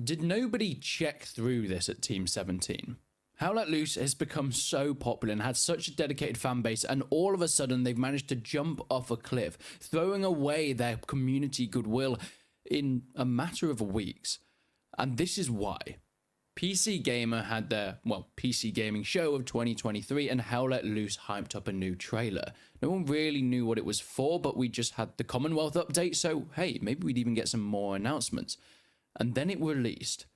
Did nobody check through this at Team 17? How Let Loose has become so popular and had such a dedicated fan base, and all of a sudden they've managed to jump off a cliff, throwing away their community goodwill in a matter of weeks. And this is why. PC Gamer had their, PC Gaming Show of 2023, and How Let Loose hyped up a new trailer. No one really knew what it was for, but we just had the Commonwealth update, so hey, maybe we'd even get some more announcements. And then it released.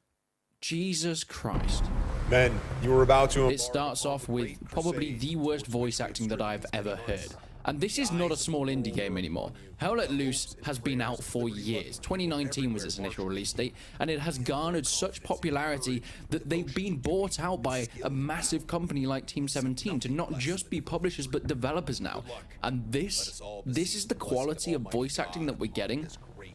Jesus Christ. Men, you were about to... It starts off with probably the worst voice acting that I've ever heard. And this is not a small indie game anymore. How Let Loose has been out for years. 2019 was its initial release date, and it has garnered such popularity that they've been bought out by a massive company like Team 17 to not just be publishers but developers now. And this is the quality of voice acting that we're getting.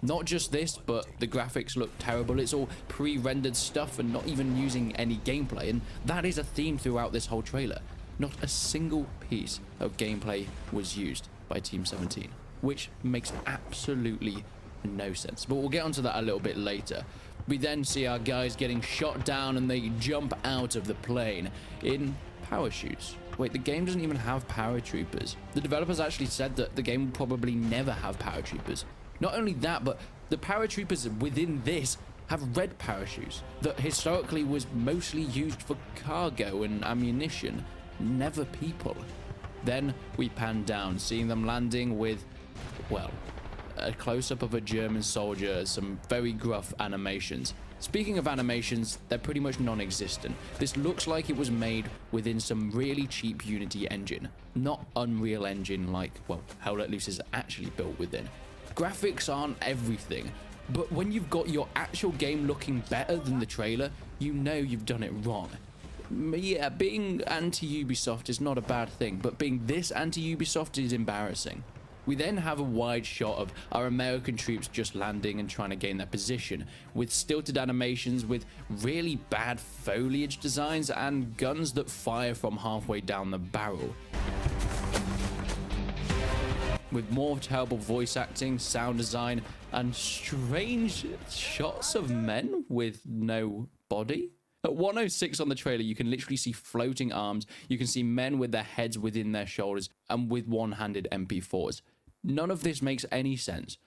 Not just this, but the graphics look terrible. It's all pre-rendered stuff and not even using any gameplay, and that is a theme throughout this whole trailer. Not a single piece of gameplay was used by Team 17, which makes absolutely no sense. But we'll get onto that a little bit later. We then see our guys getting shot down and they jump out of the plane in parachutes. Wait, the game doesn't even have paratroopers. The developers actually said that the game will probably never have paratroopers. Not only that, but the paratroopers within this have red parachutes that historically was mostly used for cargo and ammunition, never people. Then we pan down, seeing them landing with, well, a close-up of a German soldier, some very gruff animations. Speaking of animations, they're pretty much non-existent. This looks like it was made within some really cheap Unity engine, not Unreal Engine like, well, How Let Loose is actually built within. Graphics aren't everything, but when you've got your actual game looking better than the trailer, you know you've done it wrong. Yeah, being anti-Ubisoft is not a bad thing, but being this anti-Ubisoft is embarrassing. We then have a wide shot of our American troops just landing and trying to gain their position, with stilted animations, with really bad foliage designs, and guns that fire from halfway down the barrel. With more terrible voice acting, sound design, and strange shots of men with no body. At 106 on the trailer, you can literally see floating arms. You can see men with their heads within their shoulders and with one-handed MP4s. None of this makes any sense.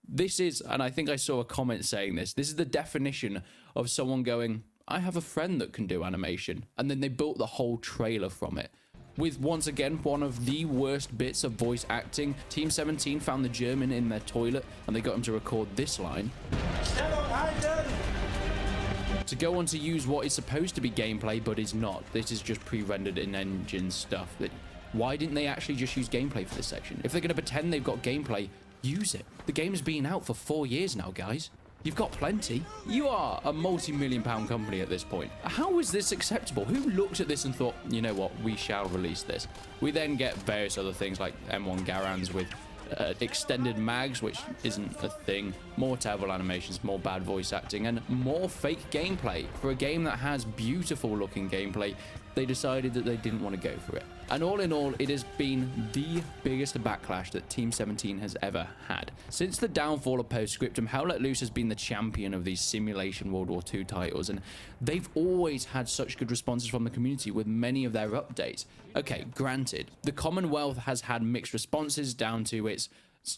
This is, and I think I saw a comment saying this is the definition of someone going, I have a friend that can do animation. And then they built the whole trailer from it. With, once again, one of the worst bits of voice acting, Team 17 found the German in their toilet and they got him to record this line. To go on to use what is supposed to be gameplay but is not. This is just pre-rendered in-engine stuff. Why didn't they actually just use gameplay for this section? If they're going to pretend they've got gameplay, use it. The game's been out for 4 years now, guys. You've got plenty. You are a multi-million-pound company at this point. How is this acceptable? Who looked at this and thought, you know what, we shall release this? We then get various other things like M1 Garands with extended mags, which isn't a thing, more terrible animations, more bad voice acting, and more fake gameplay. For a game that has beautiful looking gameplay, they decided that they didn't want to go for it. And all in all, it has been the biggest backlash that Team 17 has ever had. Since the downfall of Postscriptum, How Let Loose has been the champion of these simulation World War II titles, and they've always had such good responses from the community with many of their updates. Okay, granted, the Commonwealth has had mixed responses down to its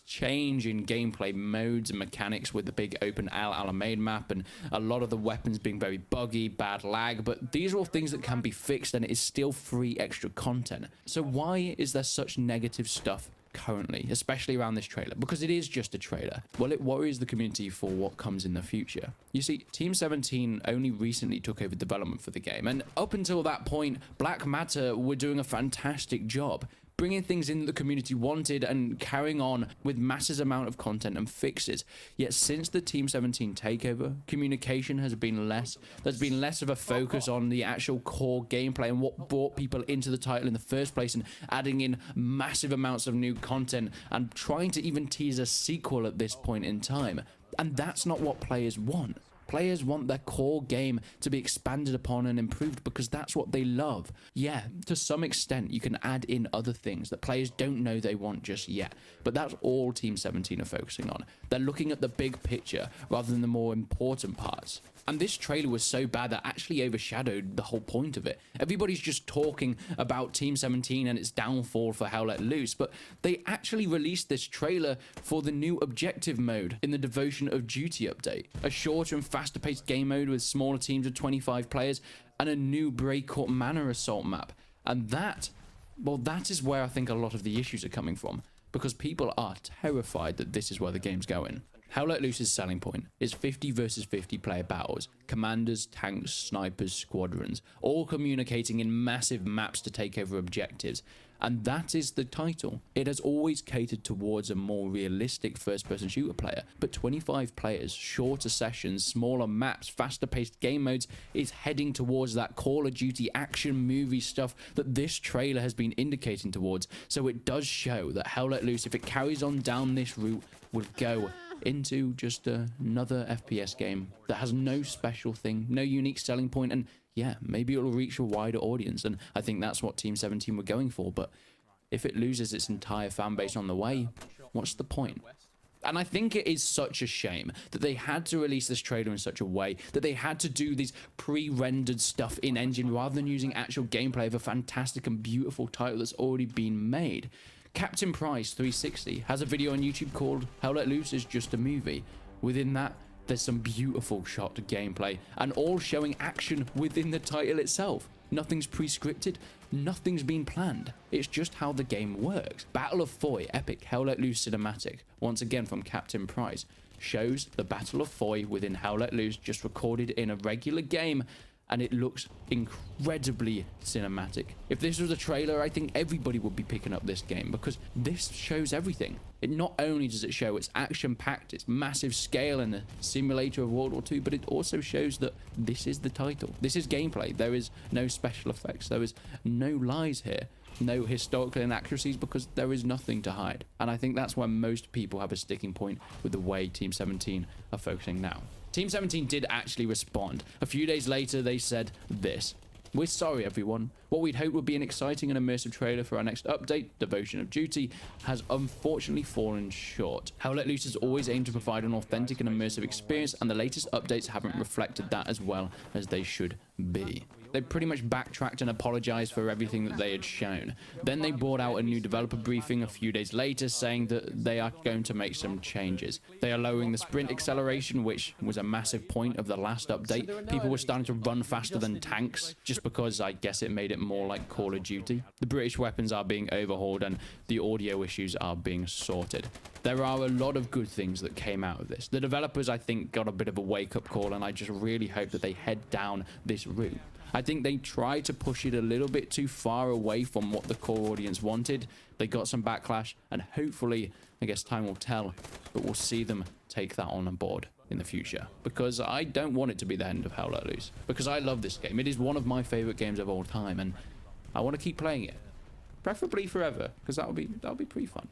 change in gameplay modes and mechanics with the big open Al Alamein map and a lot of the weapons being very buggy, bad lag, but these are all things that can be fixed and it is still free extra content. So why is there such negative stuff currently, especially around this trailer? Because it is just a trailer. Well, it worries the community for what comes in the future. You see, Team 17 only recently took over development for the game, and up until that point, Black Matter were doing a fantastic job, bringing things in that the community wanted and carrying on with massive amount of content and fixes. Yet since the Team 17 takeover, communication has been less. There's been less of a focus on the actual core gameplay and what brought people into the title in the first place, and adding in massive amounts of new content and trying to even tease a sequel at this point in time. And that's not what players want. Players want their core game to be expanded upon and improved because that's what they love. Yeah, to some extent, you can add in other things that players don't know they want just yet, but that's all Team 17 are focusing on. They're looking at the big picture rather than the more important parts. And this trailer was so bad that actually overshadowed the whole point of it. Everybody's just talking about Team 17 and its downfall for Hell Let Loose, but they actually released this trailer for the new objective mode in the Devotion of Duty update. A shorter and faster paced game mode with smaller teams of 25 players and a new Breakcourt Manor assault map. And that, well, that is where I think a lot of the issues are coming from, because people are terrified that this is where the game's going. Hell Let Loose's selling point is 50 versus 50 player battles, commanders, tanks, snipers, squadrons, all communicating in massive maps to take over objectives. And that is the title. It has always catered towards a more realistic first-person shooter player, but 25 players, shorter sessions, smaller maps, faster-paced game modes is heading towards that Call of Duty action movie stuff that this trailer has been indicating towards. So it does show that Hell Let Loose, if it carries on down this route, will go into just another FPS game that has no special thing, no unique selling point, and yeah, maybe it'll reach a wider audience, and I think that's what Team 17 were going for. But if it loses its entire fan base on the way, what's the point? And I think it is such a shame that they had to release this trailer in such a way that they had to do this pre-rendered stuff in engine rather than using actual gameplay of a fantastic and beautiful title that's already been made. Captain Price 360 has a video on YouTube called Hell Let Loose is Just a Movie. Within that, there's some beautiful shot gameplay and all showing action within the title itself. Nothing's pre-scripted, nothing's been planned. It's just how the game works. Battle of Foy epic Hell Let Loose cinematic, once again from Captain Price, shows the Battle of Foy within Hell Let Loose just recorded in a regular game, and it looks incredibly cinematic. If this was a trailer, I think everybody would be picking up this game because this shows everything. It not only does it show its action-packed, its massive scale and the simulator of World War II, but it also shows that this is the title. This is gameplay. There is no special effects. There is no lies here. No historical inaccuracies because there is nothing to hide. And I think that's where most people have a sticking point with the way Team 17 are focusing now. Team 17 did actually respond. A few days later, they said this: "We're sorry, everyone. What we'd hoped would be an exciting and immersive trailer for our next update, Devotion of Duty, has unfortunately fallen short. Hell Let Loose has always aimed to provide an authentic and immersive experience, and the latest updates haven't reflected that as well as they should be." They pretty much backtracked and apologized for everything that they had shown. Then they brought out a new developer briefing a few days later saying that they are going to make some changes. They are lowering the sprint acceleration, which was a massive point of the last update. People were starting to run faster than tanks just because I guess it made it more like Call of Duty. The British weapons are being overhauled and the audio issues are being sorted. There are a lot of good things that came out of this. The developers, I think, got a bit of a wake-up call, and I just really hope that they head down this route. I think they tried to push it a little bit too far away from what the core audience wanted. They got some backlash, and hopefully, I guess time will tell, but we'll see them take that on board in the future. Because I don't want it to be the end of Hell Let Loose. Because I love this game. It is one of my favorite games of all time, and I want to keep playing it. Preferably forever, because that'll be pretty fun.